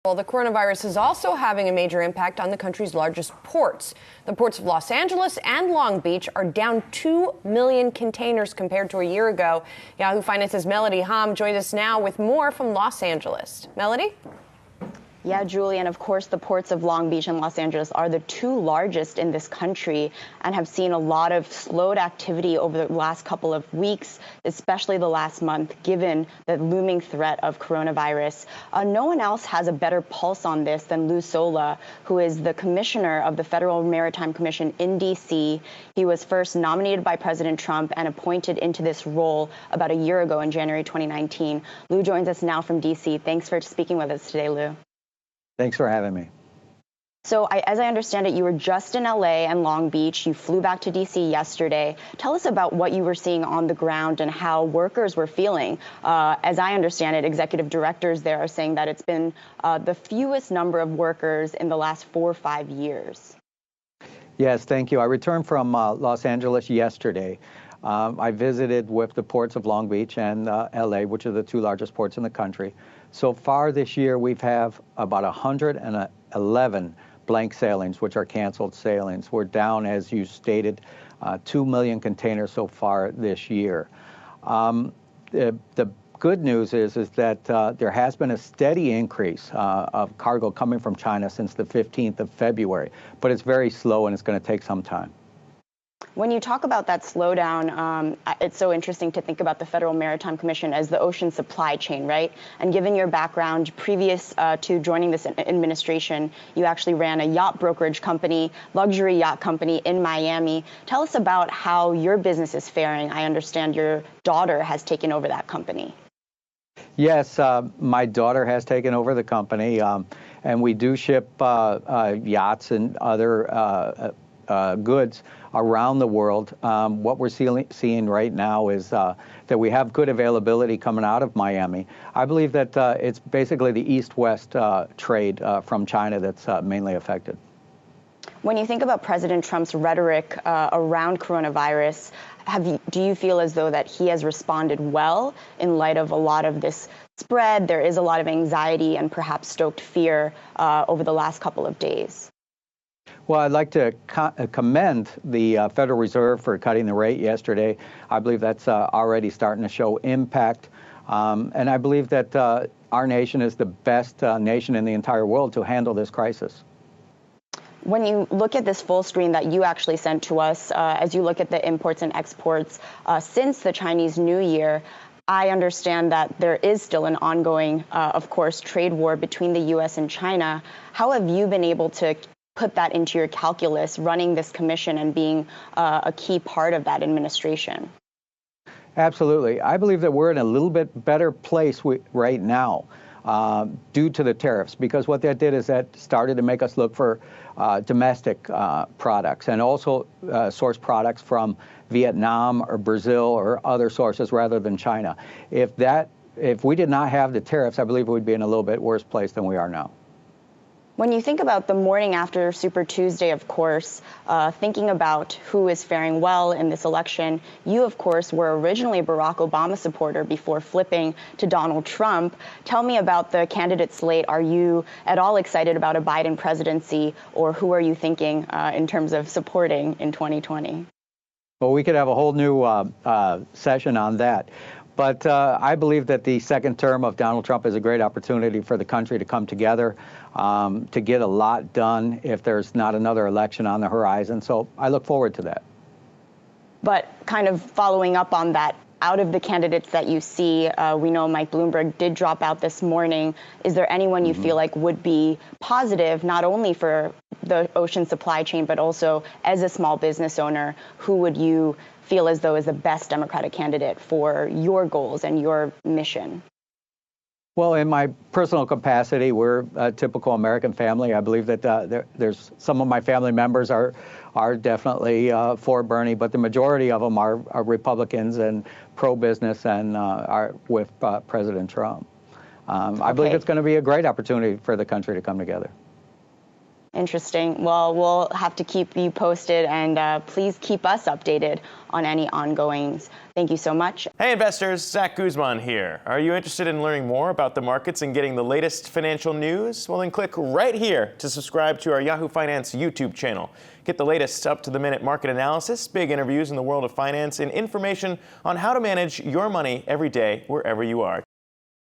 Well, the coronavirus is also having a major impact on the country's largest ports. The ports of Los Angeles and Long Beach are down 2 million containers compared to a year ago. Yahoo Finance's Melody Hahm joins us now with more from Los Angeles. Melody? Yeah, Julie, and of course the ports of Long Beach and Los Angeles are the two largest in this country and have seen a lot of slowed activity over the last couple of weeks, especially the last month, given the looming threat of coronavirus. No one else has a better pulse on this than Sola, who is the commissioner of the Federal Maritime Commission in D.C. He was first nominated by President Trump and appointed into this role about a year ago in January 2019. Lou joins us now from D.C. Thanks for speaking with us today, Lou. Thanks for having me. So as I understand it, you were just in LA and Long Beach. You flew back to DC yesterday. Tell us about what you were seeing on the ground and how workers were feeling. As I understand it, executive directors there are saying that it's been the fewest number of workers in the last 4 or 5 years. Yes, thank you. I returned from Los Angeles yesterday. I visited with the ports of Long Beach and LA, which are the two largest ports in the country. So far this year, we've have about 111 blank sailings, which are canceled sailings. We're down, as you stated, 2 million containers so far this year. The good news is that there has been a steady increase of cargo coming from China since the 15th of February, but it's very slow and it's going to take some time. When you talk about that slowdown, it's so interesting to think about the Federal Maritime Commission as the ocean supply chain, right? And given your background, previous to joining this administration, you actually ran a yacht brokerage company, luxury yacht company in Miami. Tell us about how your business is faring. I understand your daughter has taken over that company. Yes, my daughter has taken over the company, and we do ship yachts and other goods around the world. What we're seeing right now is that we have good availability coming out of Miami. I believe that it's basically the east-west trade from China that's mainly affected. When you think about President Trump's rhetoric around coronavirus, do you feel as though that he has responded well in light of a lot of this spread? There is a lot of anxiety and perhaps stoked fear over the last couple of days. Well, I'd like to commend the Federal Reserve for cutting the rate yesterday. I believe that's already starting to show impact. And I believe that our nation is the best nation in the entire world to handle this crisis. When you look at this full screen that you actually sent to us, as you look at the imports and exports since the Chinese New Year, I understand that there is still an ongoing, of course, trade war between the U.S. and China. How have you been able to put that into your calculus, running this commission and being a key part of that administration? Absolutely. I believe that we're in a little bit better place right now due to the tariffs, because what that did is that started to make us look for domestic products and also source products from Vietnam or Brazil or other sources rather than China. If we did not have the tariffs, I believe we would be in a little bit worse place than we are now. When you think about the morning after Super Tuesday, of course, thinking about who is faring well in this election, you, of course, were originally a Barack Obama supporter before flipping to Donald Trump. Tell me about the candidate slate. Are you at all excited about a Biden presidency, or who are you thinking in terms of supporting in 2020? Well, we could have a whole new session on that. But I believe that the second term of Donald Trump is a great opportunity for the country to come together, to get a lot done if there's not another election on the horizon. So I look forward to that. But kind of following up on that, out of the candidates that you see, we know Mike Bloomberg did drop out this morning. Is there anyone you feel like would be positive, not only for the ocean supply chain, but also as a small business owner? Who would you feel as though is the best Democratic candidate for your goals and your mission? Well, in my personal capacity, we're a typical American family. I believe that there's some of my family members are definitely for Bernie, but the majority of them are Republicans and pro-business and are with President Trump. I believe it's going to be a great opportunity for the country to come together. Interesting. Well, we'll have to keep you posted, and please keep us updated on any ongoings. Thank you so much. Hey investors, Zach Guzman here. Are you interested in learning more about the markets and getting the latest financial news? Well, then click right here to subscribe to our Yahoo Finance YouTube channel. Get the latest up-to-the-minute market analysis, big interviews in the world of finance, and information on how to manage your money every day wherever you are.